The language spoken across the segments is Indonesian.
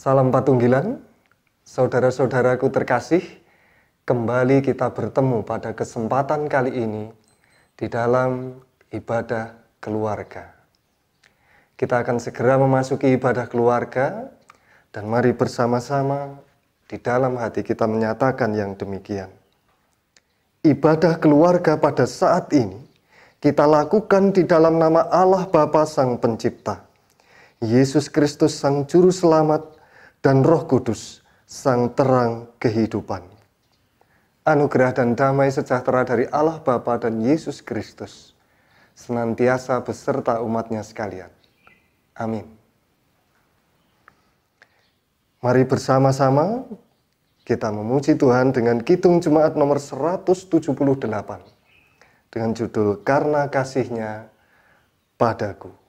Salam Patunggilan, saudara-saudaraku terkasih, kembali kita bertemu pada kesempatan kali ini di dalam ibadah keluarga. Kita akan segera memasuki ibadah keluarga dan mari bersama-sama di dalam hati kita menyatakan yang demikian. Ibadah keluarga pada saat ini kita lakukan di dalam nama Allah Bapa Sang Pencipta, Yesus Kristus Sang Juru Selamat, dan Roh Kudus, Sang Terang Kehidupan. Anugerah dan damai sejahtera dari Allah Bapa dan Yesus Kristus senantiasa beserta umatnya sekalian. Amin. Mari bersama-sama kita memuji Tuhan dengan Kidung Jemaat nomor 178 dengan judul Karena Kasih-Nya Padaku.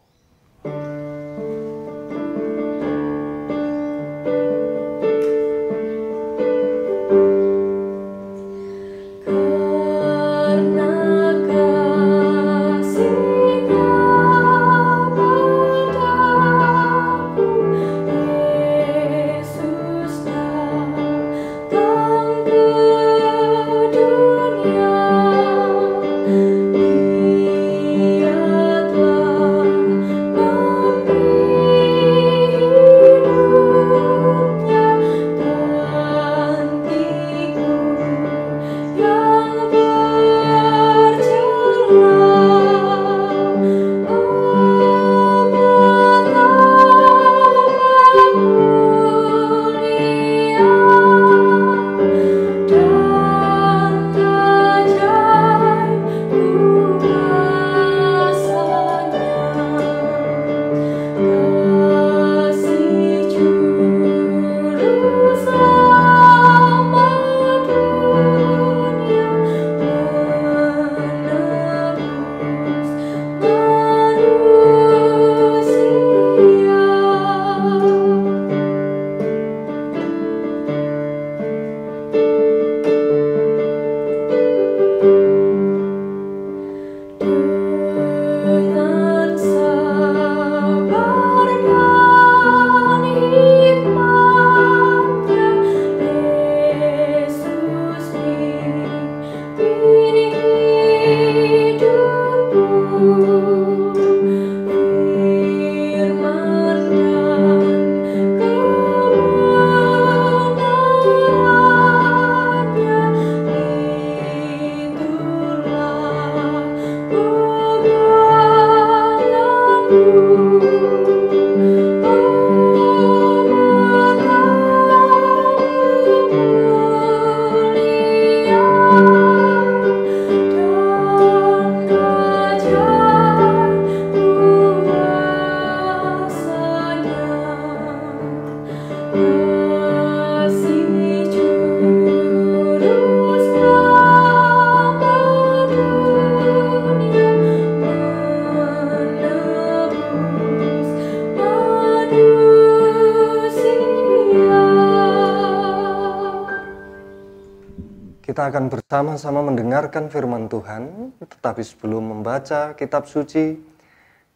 Kita akan bersama-sama mendengarkan firman Tuhan, tetapi sebelum membaca kitab suci,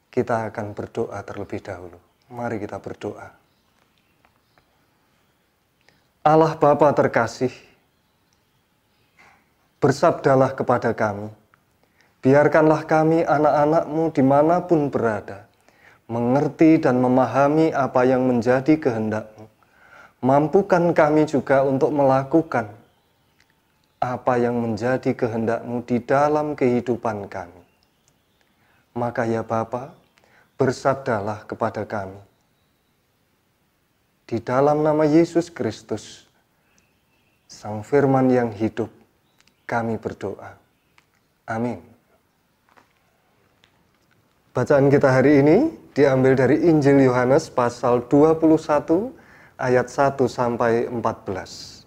kita akan berdoa terlebih dahulu. Mari kita berdoa. Allah Bapa terkasih, bersabdalah kepada kami, biarkanlah kami anak-anak-Mu dimanapun berada, mengerti dan memahami apa yang menjadi kehendak-Mu. Mampukan kami juga untuk melakukan apa yang menjadi kehendak-Mu di dalam kehidupan kami. Maka ya Bapa, bersabdalah kepada kami. Di dalam nama Yesus Kristus, Sang Firman yang hidup, kami berdoa. Amin. Bacaan kita hari ini diambil dari Injil Yohanes pasal 21 ayat 1 sampai 14.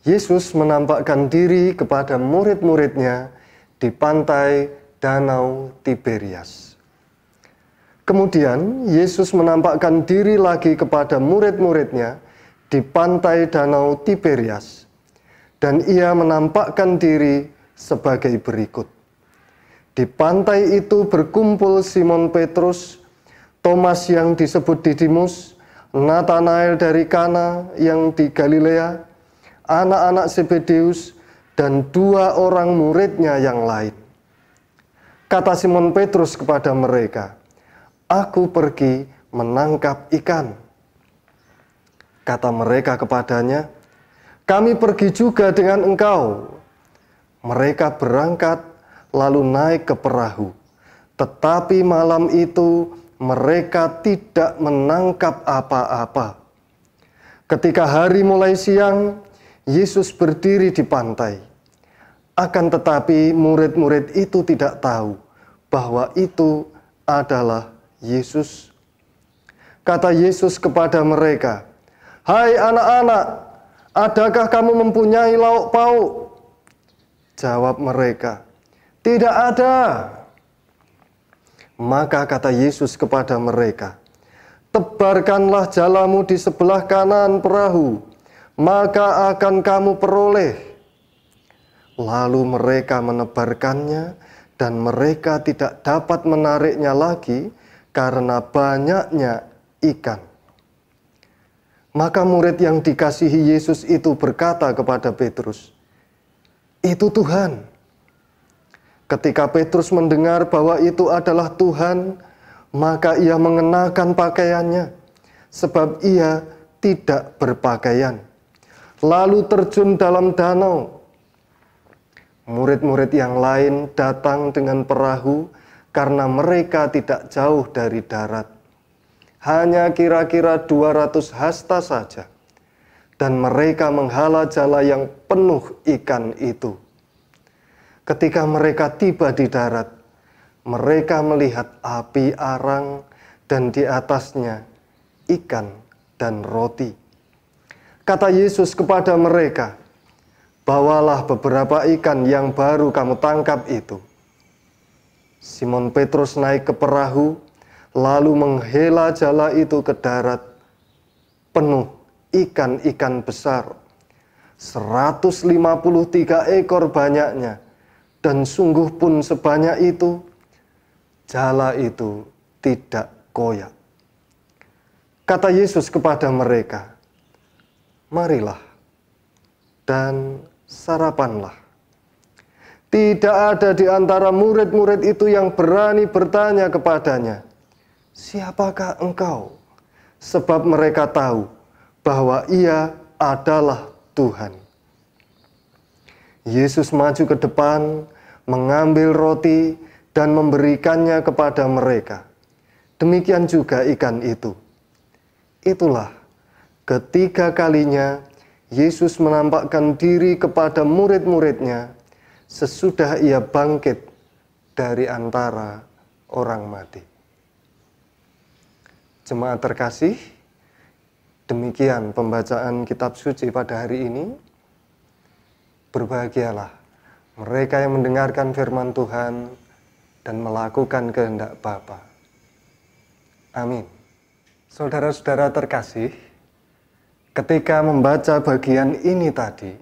Yesus menampakkan diri kepada murid-muridnya di pantai Danau Tiberias. Kemudian Yesus menampakkan diri lagi kepada murid-muridnya di pantai Danau Tiberias. Dan ia menampakkan diri sebagai berikut. Di pantai itu berkumpul Simon Petrus, Thomas yang disebut Didimus, Natanael dari Kana yang di Galilea, anak-anak Zebedeus, dan 2 orang muridnya yang lain. Kata Simon Petrus kepada mereka, "Aku pergi menangkap ikan." Kata mereka kepadanya, "Kami pergi juga dengan engkau." Mereka berangkat lalu naik ke perahu. Tetapi malam itu mereka tidak menangkap apa-apa. Ketika hari mulai siang, Yesus berdiri di pantai. Akan tetapi murid-murid itu tidak tahu bahwa itu adalah Yesus. Kata Yesus kepada mereka, "Hai anak-anak, adakah kamu mempunyai lauk pauk?" Jawab mereka, "Tidak ada." Maka kata Yesus kepada mereka, "Tebarkanlah jalamu di sebelah kanan perahu, maka akan kamu peroleh." Lalu mereka menebarkannya, dan mereka tidak dapat menariknya lagi karena banyaknya ikan. Maka murid yang dikasihi Yesus itu berkata kepada Petrus, "Itu Tuhan." Ketika Petrus mendengar bahwa itu adalah Tuhan, maka ia mengenakan pakaiannya, sebab ia tidak berpakaian, lalu terjun dalam danau. Murid-murid yang lain datang dengan perahu karena mereka tidak jauh dari darat, hanya kira-kira 200 hasta saja, dan mereka menghala jala yang penuh ikan itu. Ketika mereka tiba di darat, mereka melihat api arang dan di atasnya ikan dan roti. Kata Yesus kepada mereka, "Bawalah beberapa ikan yang baru kamu tangkap itu." Simon Petrus naik ke perahu, lalu menghela jala itu ke darat, penuh ikan-ikan besar, 153 ekor banyaknya. Dan sungguh pun sebanyak itu, jala itu tidak koyak. Kata Yesus kepada mereka, "Marilah dan sarapanlah." Tidak ada di antara murid-murid itu yang berani bertanya kepadanya, "Siapakah engkau?" Sebab mereka tahu bahwa ia adalah Tuhan. Yesus maju ke depan, mengambil roti dan memberikannya kepada mereka. Demikian juga ikan itu. Itulah ketiga kalinya Yesus menampakkan diri kepada murid-muridnya sesudah ia bangkit dari antara orang mati. Jemaat terkasih, demikian pembacaan kitab suci pada hari ini. Berbahagialah mereka yang mendengarkan firman Tuhan dan melakukan kehendak Bapa. Amin. Saudara-saudara terkasih, ketika membaca bagian ini tadi,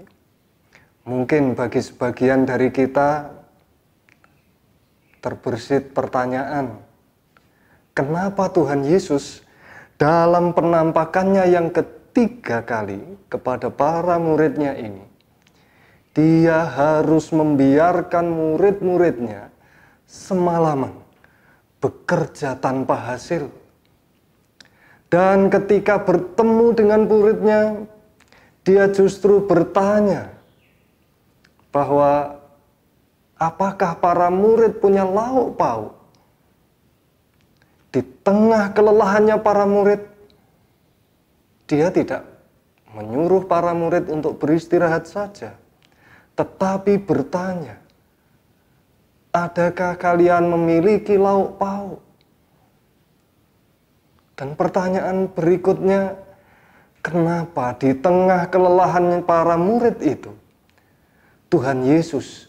mungkin bagi sebagian dari kita terbersit pertanyaan, kenapa Tuhan Yesus dalam penampakannya yang ketiga kali kepada para muridnya ini, Dia harus membiarkan murid-muridnya semalaman bekerja tanpa hasil. Dan ketika bertemu dengan muridnya, dia justru bertanya bahwa apakah para murid punya lauk pauk. Di tengah kelelahannya para murid, dia tidak menyuruh para murid untuk beristirahat saja, tetapi bertanya, "Adakah kalian memiliki lauk pauk?" Dan pertanyaan berikutnya, kenapa di tengah kelelahan para murid itu, Tuhan Yesus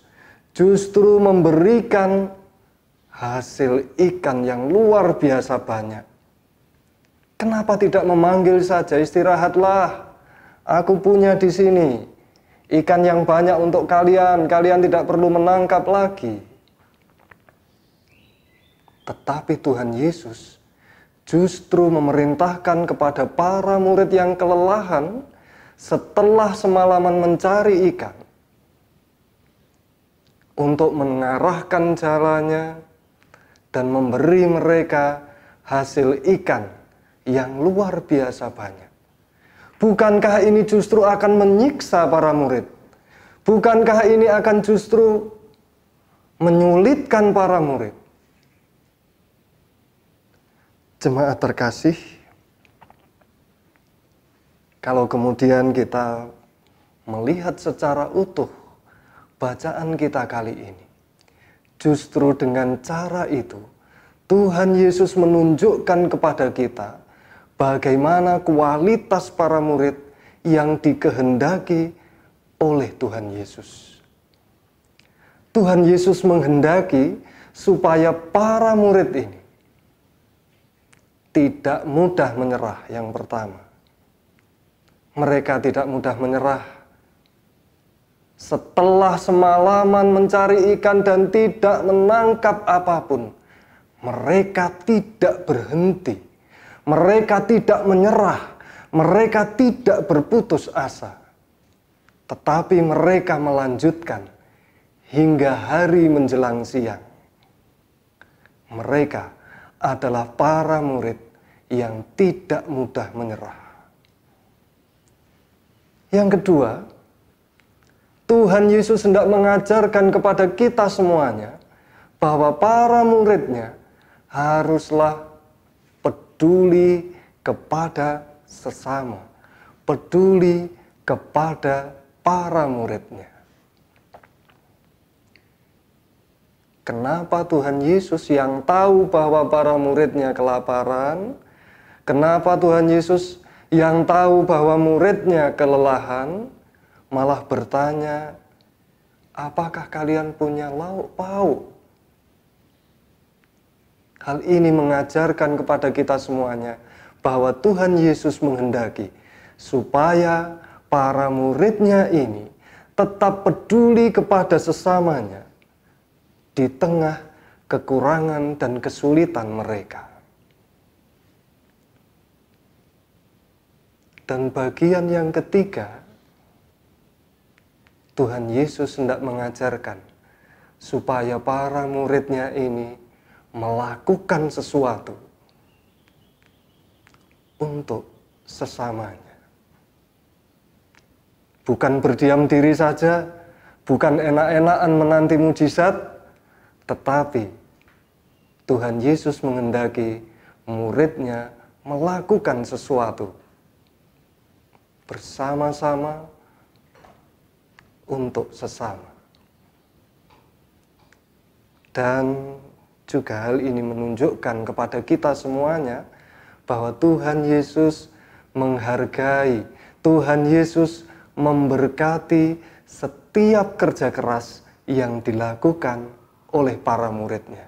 justru memberikan hasil ikan yang luar biasa banyak? Kenapa tidak memanggil saja, "Istirahatlah, aku punya di sini ikan yang banyak untuk kalian, kalian tidak perlu menangkap lagi." Tetapi Tuhan Yesus justru memerintahkan kepada para murid yang kelelahan setelah semalaman mencari ikan untuk mengarahkan jalannya dan memberi mereka hasil ikan yang luar biasa banyak. Bukankah ini justru akan menyiksa para murid? Bukankah ini akan justru menyulitkan para murid? Jemaat terkasih, kalau kemudian kita melihat secara utuh bacaan kita kali ini, justru dengan cara itu Tuhan Yesus menunjukkan kepada kita bagaimana kualitas para murid yang dikehendaki oleh Tuhan Yesus. Tuhan Yesus menghendaki supaya para murid ini tidak mudah menyerah. Yang pertama, mereka tidak mudah menyerah setelah semalaman mencari ikan dan tidak menangkap apapun. Mereka tidak berhenti, mereka tidak menyerah, mereka tidak berputus asa, tetapi mereka melanjutkan hingga hari menjelang siang. Mereka adalah para murid yang tidak mudah menyerah. Yang kedua, Tuhan Yesus hendak mengajarkan kepada kita semuanya bahwa para muridnya haruslah peduli kepada sesama, peduli kepada para muridnya. Kenapa Tuhan Yesus yang tahu bahwa para muridnya kelaparan? Kenapa Tuhan Yesus yang tahu bahwa muridnya kelelahan malah bertanya, apakah kalian punya lauk pauk? Hal ini mengajarkan kepada kita semuanya bahwa Tuhan Yesus menghendaki supaya para muridnya ini tetap peduli kepada sesamanya di tengah kekurangan dan kesulitan mereka. Dan bagian yang ketiga, Tuhan Yesus hendak mengajarkan supaya para muridnya ini melakukan sesuatu untuk sesamanya. Bukan berdiam diri saja, bukan enak-enakan menanti mujizat, tetapi Tuhan Yesus menghendaki muridnya melakukan sesuatu bersama-sama untuk sesama. Dan juga hal ini menunjukkan kepada kita semuanya bahwa Tuhan Yesus menghargai, Tuhan Yesus memberkati setiap kerja keras yang dilakukan oleh para muridnya.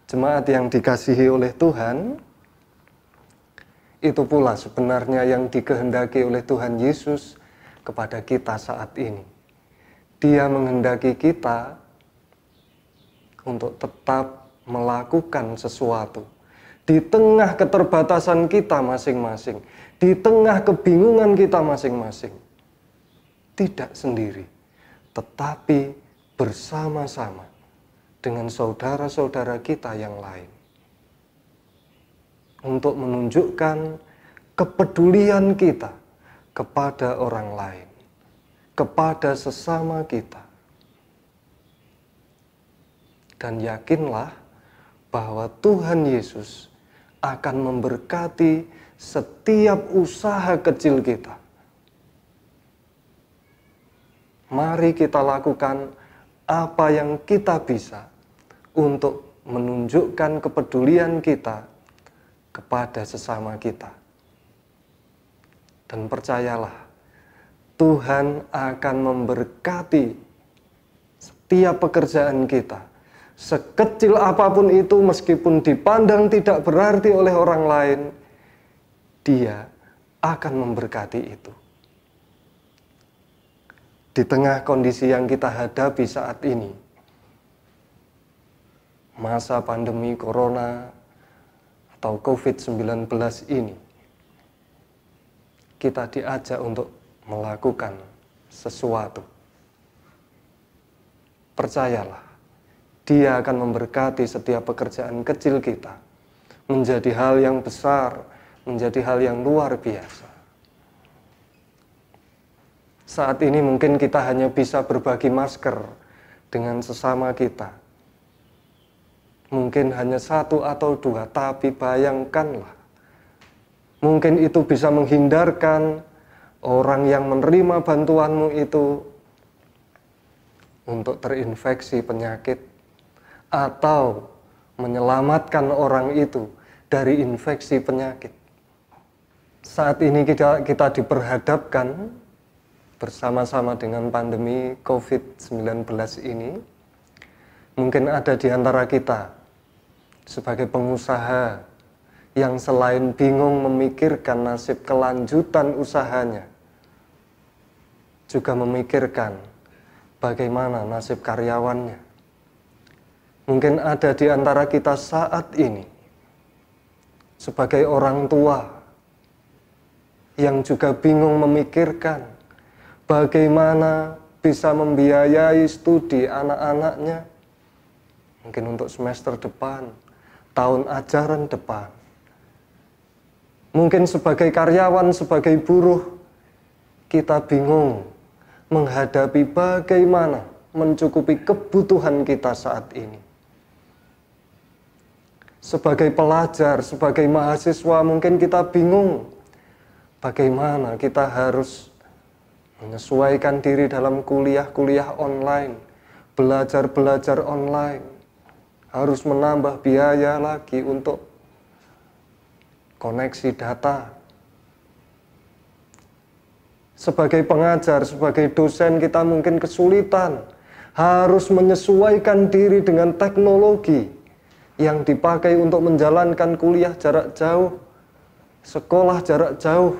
Jemaat yang dikasihi oleh Tuhan, itu pula sebenarnya yang dikehendaki oleh Tuhan Yesus kepada kita saat ini. Dia menghendaki kita untuk tetap melakukan sesuatu di tengah keterbatasan kita masing-masing, di tengah kebingungan kita masing-masing. Tidak sendiri, tetapi bersama-sama dengan saudara-saudara kita yang lain. Untuk menunjukkan kepedulian kita kepada orang lain, kepada sesama kita. Dan yakinlah bahwa Tuhan Yesus akan memberkati setiap usaha kecil kita. Mari kita lakukan apa yang kita bisa untuk menunjukkan kepedulian kita kepada sesama kita. Dan percayalah, Tuhan akan memberkati setiap pekerjaan kita. Sekecil apapun itu, meskipun dipandang tidak berarti oleh orang lain, Dia akan memberkati itu. Di tengah kondisi yang kita hadapi saat ini, masa pandemi corona atau COVID-19 ini, kita diajak untuk melakukan sesuatu. Percayalah, Dia akan memberkati setiap pekerjaan kecil kita menjadi hal yang besar, menjadi hal yang luar biasa. Saat ini mungkin kita hanya bisa berbagi masker dengan sesama kita. Mungkin hanya 1 atau 2, tapi bayangkanlah, mungkin itu bisa menghindarkan orang yang menerima bantuanmu itu untuk terinfeksi penyakit, atau menyelamatkan orang itu dari infeksi penyakit. Saat ini kita diperhadapkan bersama-sama dengan pandemi COVID-19 ini. Mungkin ada di antara kita sebagai pengusaha yang selain bingung memikirkan nasib kelanjutan usahanya, juga memikirkan bagaimana nasib karyawannya. Mungkin ada di antara kita saat ini sebagai orang tua yang juga bingung memikirkan bagaimana bisa membiayai studi anak-anaknya, mungkin untuk semester depan, tahun ajaran depan. Mungkin sebagai karyawan, sebagai buruh, kita bingung menghadapi bagaimana mencukupi kebutuhan kita saat ini. Sebagai pelajar, sebagai mahasiswa, mungkin kita bingung bagaimana kita harus menyesuaikan diri dalam kuliah-kuliah online, belajar-belajar online. Harus menambah biaya lagi untuk koneksi data. Sebagai pengajar, sebagai dosen, kita mungkin kesulitan harus menyesuaikan diri dengan teknologi yang dipakai untuk menjalankan kuliah jarak jauh, sekolah jarak jauh.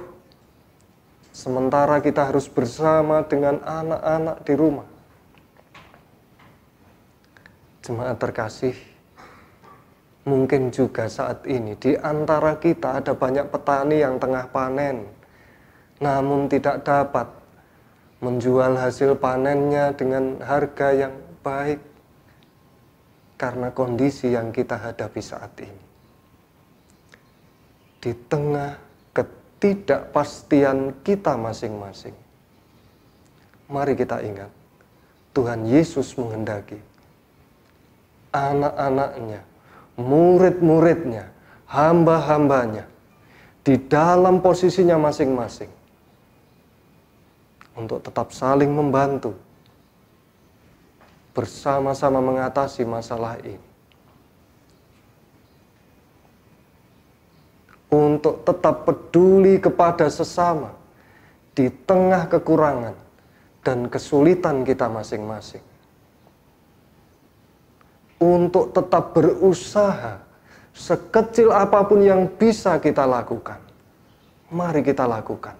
Sementara kita harus bersama dengan anak-anak di rumah. Jemaat terkasih, mungkin juga saat ini di antara kita ada banyak petani yang tengah panen, namun tidak dapat menjual hasil panennya dengan harga yang baik karena kondisi yang kita hadapi saat ini. Di tengah ketidakpastian kita masing-masing, mari kita ingat, Tuhan Yesus menghendaki anak-anaknya, murid-muridnya, hamba-hambanya di dalam posisinya masing-masing untuk tetap saling membantu, bersama-sama mengatasi masalah ini, untuk tetap peduli kepada sesama di tengah kekurangan dan kesulitan kita masing-masing, untuk tetap berusaha sekecil apapun yang bisa kita lakukan. Mari kita lakukan.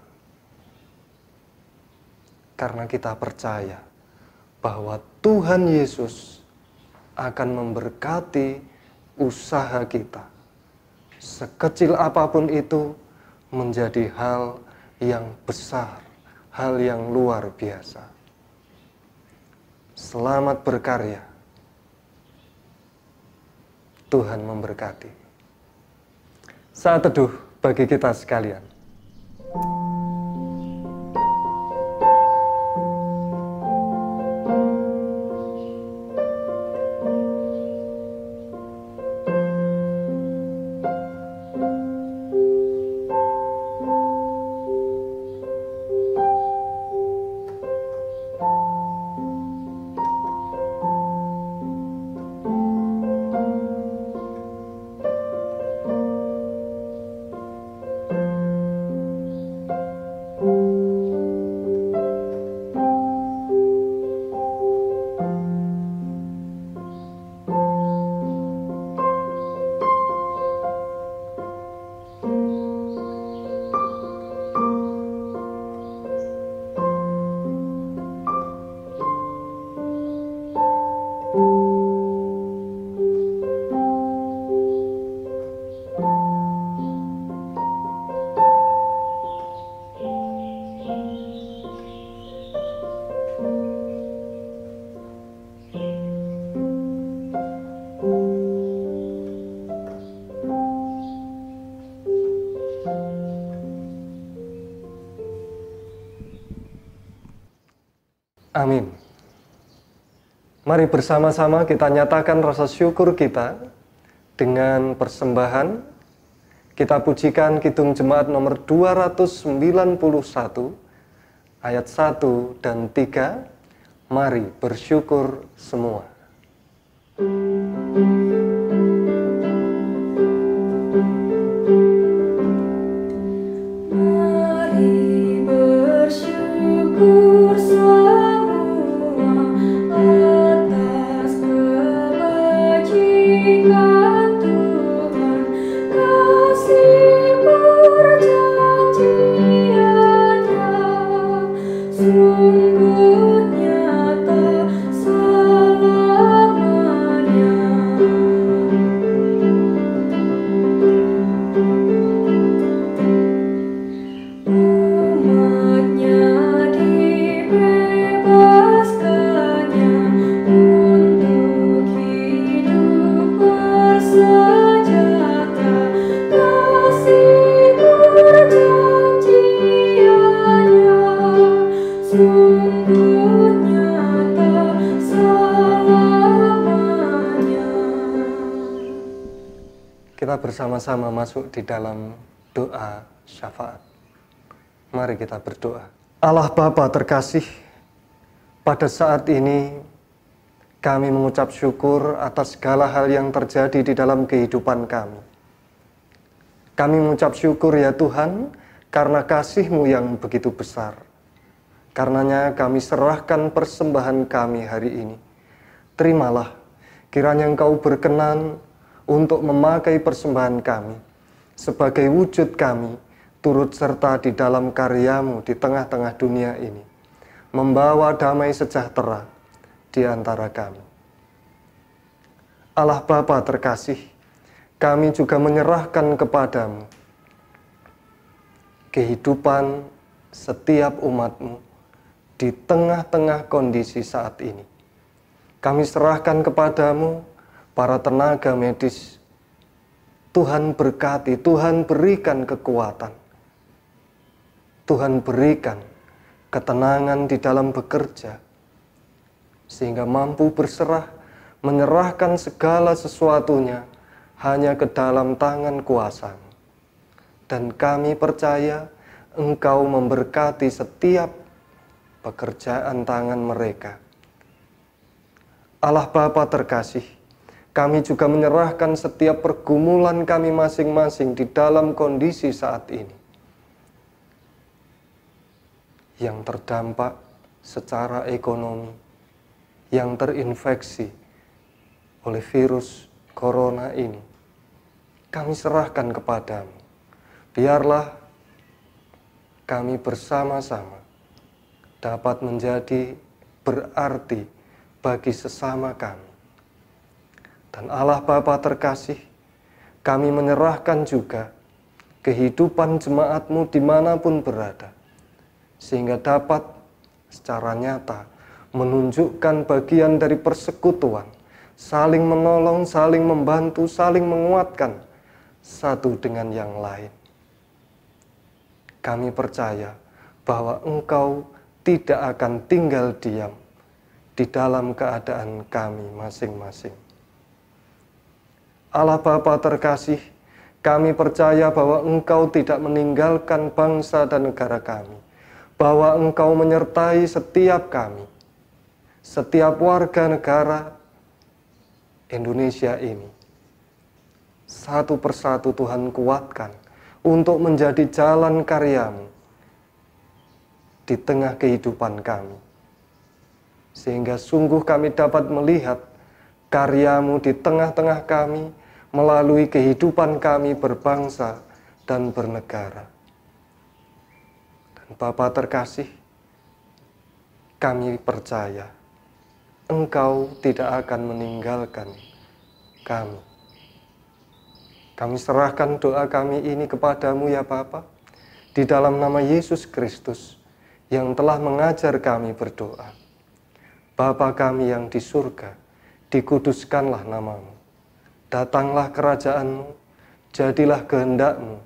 Karena kita percaya bahwa Tuhan Yesus akan memberkati usaha kita. Sekecil apapun itu menjadi hal yang besar, hal yang luar biasa. Selamat berkarya. Tuhan memberkati. Saat teduh bagi kita sekalian. Amin. Mari bersama-sama kita nyatakan rasa syukur kita dengan persembahan. Kita pujikan Kidung Jemaat nomor 291 ayat 1 dan 3. Mari bersyukur semua. Mari bersyukur semua atas kebajikan Tuhan, kasih perjanjiannya sungguh nyata selamanya. Umatnya dibebaskannya untuk hidup bersejahtera, kasih perjanjiannya sungguh nyata selamanya. Kita bersama-sama masuk di dalam doa syafaat. Mari kita berdoa. Allah Bapa terkasih, pada saat ini kami mengucap syukur atas segala hal yang terjadi di dalam kehidupan kami. Kami mengucap syukur ya Tuhan, karena kasih-Mu yang begitu besar. Karenanya kami serahkan persembahan kami hari ini. Terimalah, kiranya Engkau berkenan untuk memakai persembahan kami sebagai wujud kami turut serta di dalam karya-Mu di tengah-tengah dunia ini, membawa damai sejahtera di antara kami. Allah Bapa terkasih, kami juga menyerahkan kepadamu kehidupan setiap umat-Mu di tengah-tengah kondisi saat ini. Kami serahkan kepadamu para tenaga medis. Tuhan berkati, Tuhan berikan kekuatan. Tuhan berikan ketenangan di dalam bekerja, sehingga mampu berserah, menyerahkan segala sesuatunya hanya ke dalam tangan kuasa-Mu. Dan kami percaya Engkau memberkati setiap pekerjaan tangan mereka. Allah Bapa terkasih, kami juga menyerahkan setiap pergumulan kami masing-masing di dalam kondisi saat ini, yang terdampak secara ekonomi, yang terinfeksi oleh virus corona ini. Kami serahkan kepadamu. Biarlah kami bersama-sama dapat menjadi berarti bagi sesama kami. Dan Allah Bapa terkasih, kami menyerahkan juga kehidupan jemaat-Mu dimanapun berada, sehingga dapat secara nyata menunjukkan bagian dari persekutuan, saling menolong, saling membantu, saling menguatkan satu dengan yang lain. Kami percaya bahwa Engkau tidak akan tinggal diam di dalam keadaan kami masing-masing. Allah Bapa terkasih, kami percaya bahwa Engkau tidak meninggalkan bangsa dan negara kami, bahwa Engkau menyertai setiap kami, setiap warga negara Indonesia ini. Satu persatu Tuhan kuatkan untuk menjadi jalan karya-Mu di tengah kehidupan kami, sehingga sungguh kami dapat melihat karya-Mu di tengah-tengah kami melalui kehidupan kami berbangsa dan bernegara. Bapa terkasih, kami percaya Engkau tidak akan meninggalkan kami. Kami serahkan doa kami ini kepadamu ya Bapa, di dalam nama Yesus Kristus yang telah mengajar kami berdoa. Bapa kami yang di surga, dikuduskanlah nama-Mu. Datanglah kerajaan-Mu, jadilah kehendak-Mu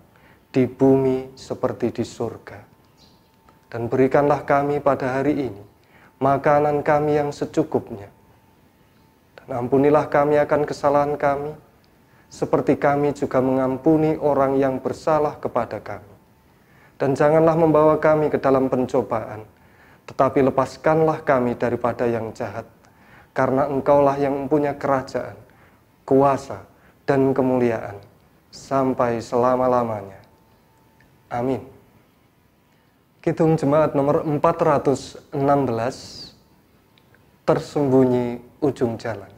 di bumi seperti di surga. Dan berikanlah kami pada hari ini makanan kami yang secukupnya. Dan ampunilah kami akan kesalahan kami, seperti kami juga mengampuni orang yang bersalah kepada kami. Dan janganlah membawa kami ke dalam pencobaan, tetapi lepaskanlah kami daripada yang jahat, karena Engkaulah yang mempunyai kerajaan, kuasa, dan kemuliaan, sampai selama-lamanya. Amin. Kidung Jemaat nomor 416, Tersembunyi Ujung Jalan.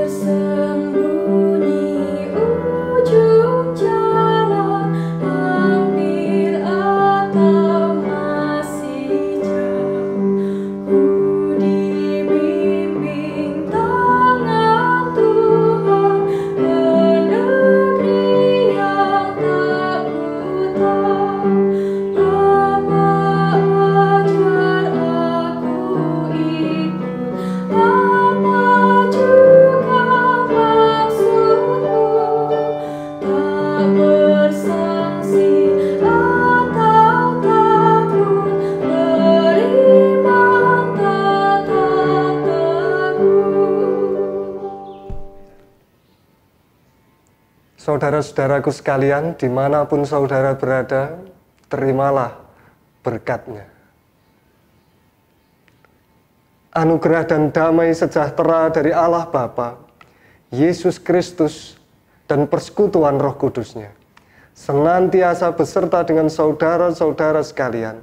Tersembunyi ujung jalan, hampir atau masih jauh. Ku dibimbing tangan Tuhan ke negeri yang tak ku tahu. Bapa ajar aku ikut, apa juga maksudmu, tak bersangsi atau takut, beriman tetap teguh. Saudara-saudaraku sekalian, dimanapun saudara berada, terimalah berkat-Nya. Anugerah dan damai sejahtera dari Allah Bapa, Yesus Kristus, dan persekutuan Roh Kudus-Nya senantiasa beserta dengan saudara-saudara sekalian,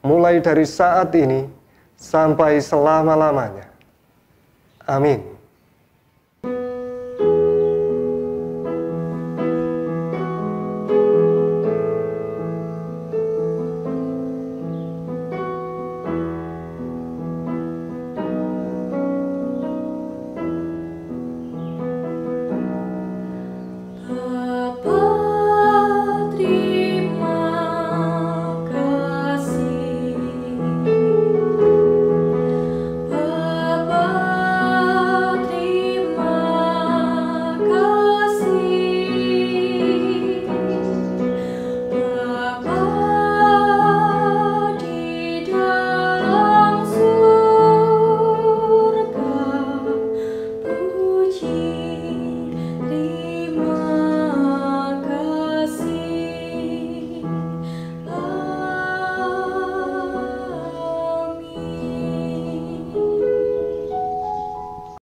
mulai dari saat ini sampai selama-lamanya. Amin.